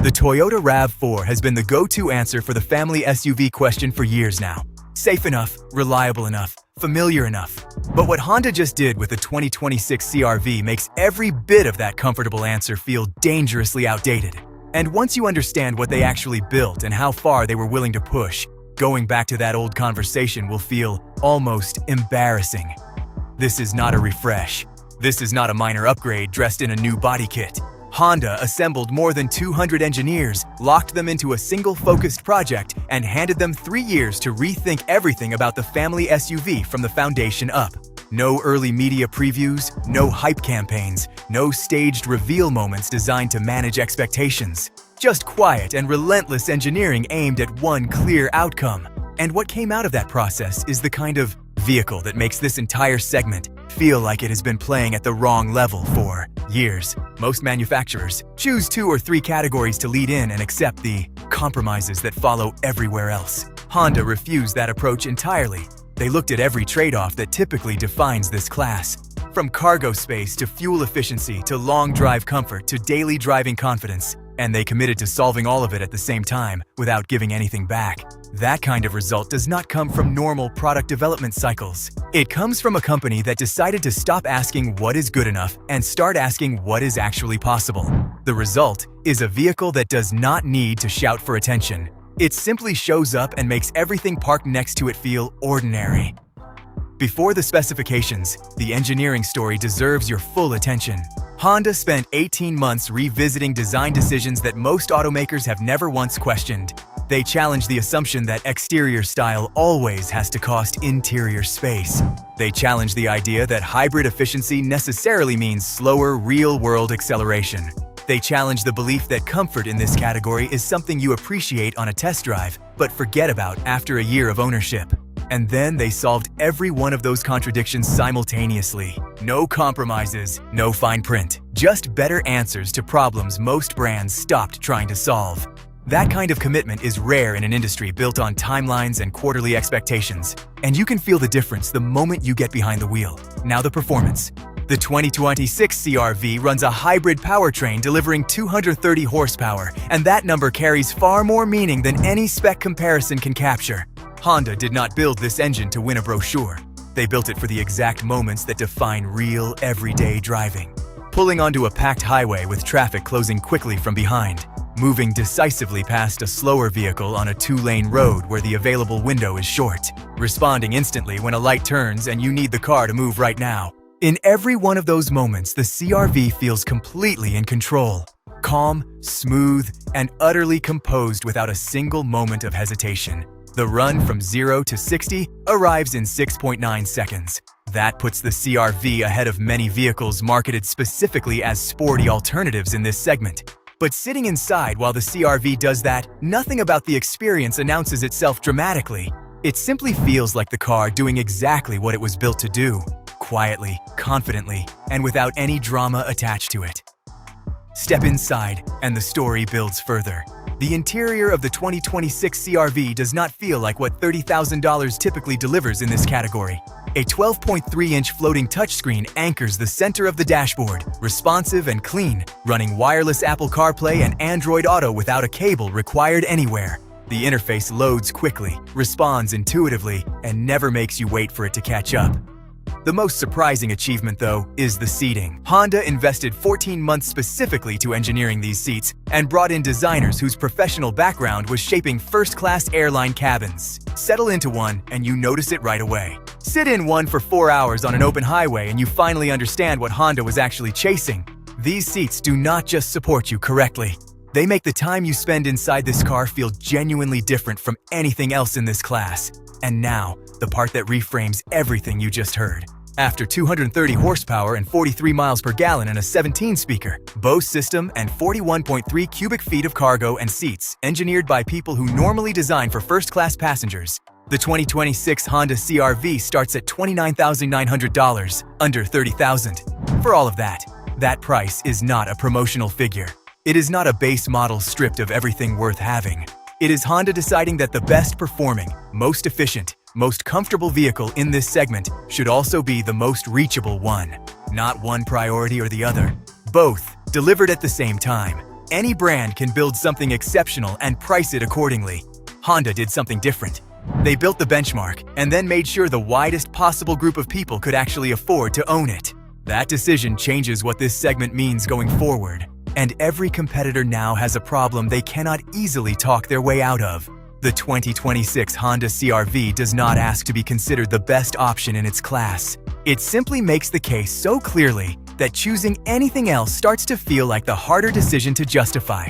The Toyota RAV4 has been the go-to answer for the family SUV question for years now. Safe enough, reliable enough, familiar enough. But what Honda just did with the 2026 CRV makes every bit of that comfortable answer feel dangerously outdated. And once you understand what they actually built and how far they were willing to push, going back to that old conversation will feel almost embarrassing. This is not a refresh. This is not a minor upgrade dressed in a new body kit. Honda assembled more than 200 engineers, locked them into a single focused project, and handed them 3 years to rethink everything about the family SUV from the foundation up. No early media previews, no hype campaigns, no staged reveal moments designed to manage expectations. Just quiet and relentless engineering aimed at one clear outcome. And what came out of that process is the kind of vehicle that makes this entire segment feel like it has been playing at the wrong level for years. Most manufacturers choose 2 or 3 categories to lead in and accept the compromises that follow everywhere else. Honda refused that approach entirely. They looked at every trade-off that typically defines this class. From cargo space to fuel efficiency to long drive comfort to daily driving confidence. And they committed to solving all of it at the same time without giving anything back. That kind of result does not come from normal product development cycles. It comes from a company that decided to stop asking what is good enough and start asking what is actually possible. The result is a vehicle that does not need to shout for attention. It simply shows up and makes everything parked next to it feel ordinary. Before the specifications, the engineering story deserves your full attention. Honda spent 18 months revisiting design decisions that most automakers have never once questioned. They challenged the assumption that exterior style always has to cost interior space. They challenged the idea that hybrid efficiency necessarily means slower, real-world acceleration. They challenged the belief that comfort in this category is something you appreciate on a test drive, but forget about after a year of ownership. And then they solved every one of those contradictions simultaneously. No compromises, no fine print. Just better answers to problems most brands stopped trying to solve. That kind of commitment is rare in an industry built on timelines and quarterly expectations. And you can feel the difference the moment you get behind the wheel. Now the performance. The 2026 CRV runs a hybrid powertrain delivering 230 horsepower, and that number carries far more meaning than any spec comparison can capture. Honda did not build this engine to win a brochure. They built it for the exact moments that define real, everyday driving. Pulling onto a packed highway with traffic closing quickly from behind. Moving decisively past a slower vehicle on a 2-lane road where the available window is short. Responding instantly when a light turns and you need the car to move right now. In every one of those moments, the CRV feels completely in control. Calm, smooth, and utterly composed without a single moment of hesitation. The run from 0 to 60 arrives in 6.9 seconds. That puts the CRV ahead of many vehicles marketed specifically as sporty alternatives in this segment. But sitting inside while the CRV does that, nothing about the experience announces itself dramatically. It simply feels like the car doing exactly what it was built to do. Quietly, confidently, and without any drama attached to it. Step inside, and the story builds further. The interior of the 2026 CRV does not feel like what $30,000 typically delivers in this category. A 12.3-inch floating touchscreen anchors the center of the dashboard, responsive and clean, running wireless Apple CarPlay and Android Auto without a cable required anywhere. The interface loads quickly, responds intuitively, and never makes you wait for it to catch up. The most surprising achievement, though, is the seating. Honda invested 14 months specifically to engineering these seats and brought in designers whose professional background was shaping first-class airline cabins. Settle into one and you notice it right away. Sit in one for 4 hours on an open highway and you finally understand what Honda was actually chasing. These seats do not just support you correctly. They make the time you spend inside this car feel genuinely different from anything else in this class. And now, the part that reframes everything you just heard. After 230 horsepower and 43 miles per gallon and a 17-speaker, Bose system and 41.3 cubic feet of cargo and seats, engineered by people who normally design for first-class passengers, the 2026 Honda CRV starts at $29,900, under $30,000. For all of that, that price is not a promotional figure. It is not a base model stripped of everything worth having. It is Honda deciding that the best performing, most efficient, most comfortable vehicle in this segment should also be the most reachable one. Not one priority or the other. Both, delivered at the same time. Any brand can build something exceptional and price it accordingly. Honda did something different. They built the benchmark and then made sure the widest possible group of people could actually afford to own it. That decision changes what this segment means going forward. And every competitor now has a problem they cannot easily talk their way out of. The 2026 Honda CRV does not ask to be considered the best option in its class. It simply makes the case so clearly that choosing anything else starts to feel like the harder decision to justify.